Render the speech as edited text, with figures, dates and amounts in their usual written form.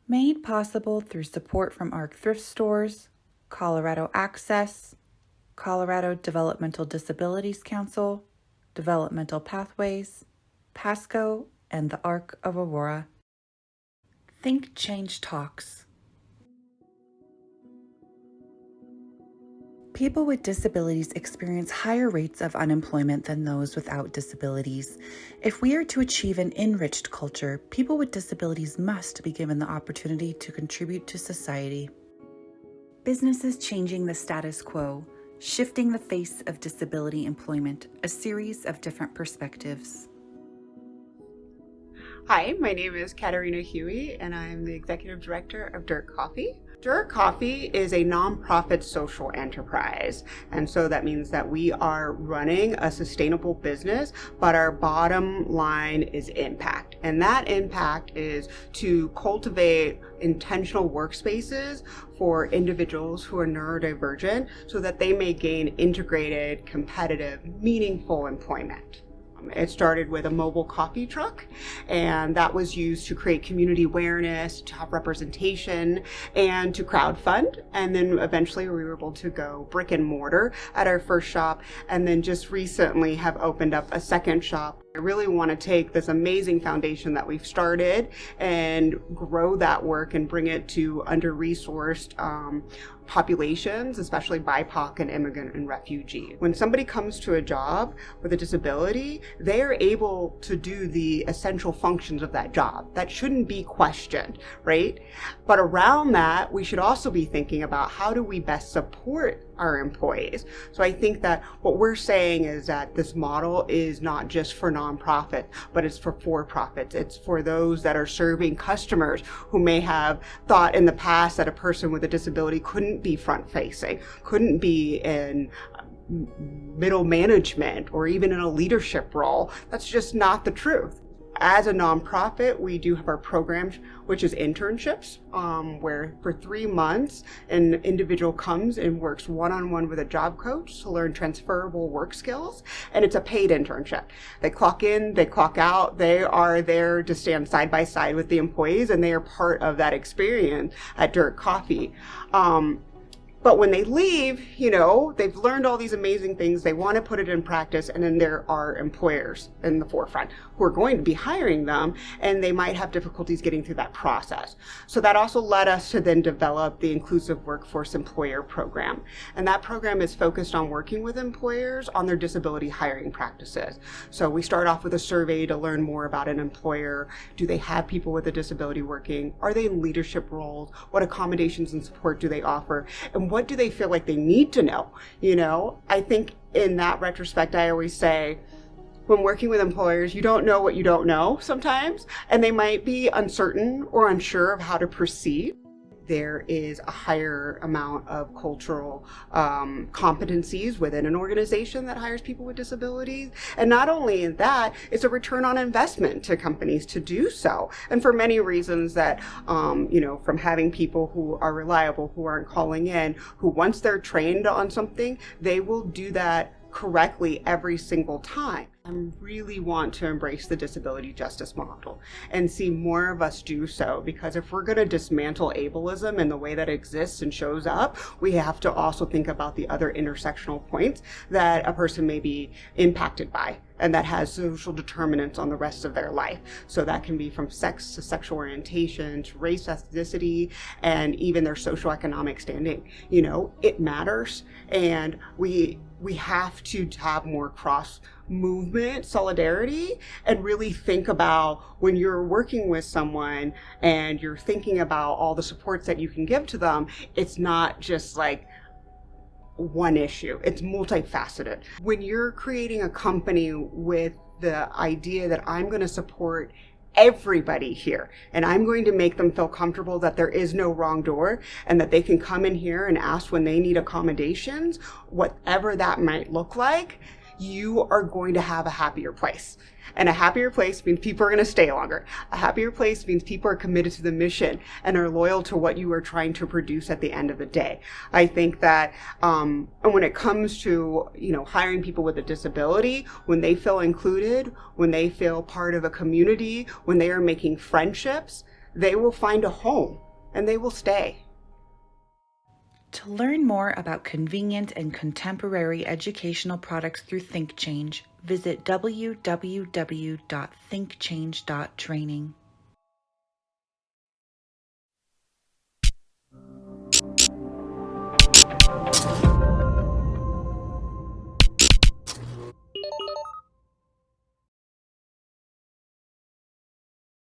Made possible through support from ARC Thrift Stores, Colorado Access, Colorado Developmental Disabilities Council, Developmental Pathways, PASCO, and the ARC of Aurora. Think Change Talks. People with disabilities experience higher rates of unemployment than those without disabilities. If we are to achieve an enriched culture, people with disabilities must be given the opportunity to contribute to society. Businesses Changing the Status Quo, Shifting the Face of Disability Employment, a series of different perspectives. Hi, my name is Katarina Huey, and I'm the Executive Director of Dirt Coffee. Dirt Coffee is a nonprofit social enterprise, and so that means that we are running a sustainable business, but our bottom line is impact. And that impact is to cultivate intentional workspaces for individuals who are neurodivergent so that they may gain integrated, competitive, meaningful employment. It started with a mobile coffee truck, and that was used to create community awareness, to have representation, and to crowdfund. And then eventually we were able to go brick and mortar at our first shop, and then just recently have opened up a second shop. I really want to take this amazing foundation that we've started and grow that work and bring it to under-resourced populations, especially BIPOC and immigrant and refugee. When somebody comes to a job with a disability, they are able to do the essential functions of that job. That shouldn't be questioned, right? But around that, we should also be thinking about how do we best support our employees. So I think that what we're saying is that this model is not just for nonprofit, but it's for for-profits. It's for those that are serving customers who may have thought in the past that a person with a disability couldn't be front-facing, couldn't be in middle management or even in a leadership role. That's just not the truth. As a nonprofit, we do have our program, which is internships, where for 3 months, an individual comes and works one-on-one with a job coach to learn transferable work skills, and it's a paid internship. They clock in, they clock out, they are there to stand side by side with the employees, and they are part of that experience at Dirt Coffee. But when they leave, they've learned all these amazing things, they want to put it in practice, and then there are employers in the forefront who are going to be hiring them, and they might have difficulties getting through that process. So that also led us to then develop the Inclusive Workforce Employer Program. And that program is focused on working with employers on their disability hiring practices. So we start off with a survey to learn more about an employer. Do they have people with a disability working? Are they in leadership roles? What accommodations and support do they offer? And what do they feel like they need to know? I think in that retrospect, I always say, when working with employers, you don't know what you don't know sometimes, and they might be uncertain or unsure of how to proceed. There is a higher amount of cultural competencies within an organization that hires people with disabilities. And not only in that, it's a return on investment to companies to do so. And for many reasons that, from having people who are reliable, who aren't calling in, who once they're trained on something, they will do that correctly every single time. I really want to embrace the disability justice model and see more of us do so, because if we're going to dismantle ableism in the way that it exists and shows up, we have to also think about the other intersectional points that a person may be impacted by and that has social determinants on the rest of their life. So that can be from sex to sexual orientation to race, ethnicity, and even their socioeconomic standing. It matters, and we have to have more cross movement solidarity and really think about when you're working with someone and you're thinking about all the supports that you can give to them, it's not just like one issue, it's multifaceted. When you're creating a company with the idea that I'm going to support everybody here, and I'm going to make them feel comfortable that there is no wrong door and that they can come in here and ask when they need accommodations, whatever that might look like, you are going to have a happier place. And a happier place means people are going to stay longer. A happier place means people are committed to the mission and are loyal to what you are trying to produce at the end of the day. I think that, and when it comes to, hiring people with a disability, when they feel included, when they feel part of a community, when they are making friendships, they will find a home and they will stay. To learn more about convenient and contemporary educational products through ThinkChange, visit www.thinkchange.training.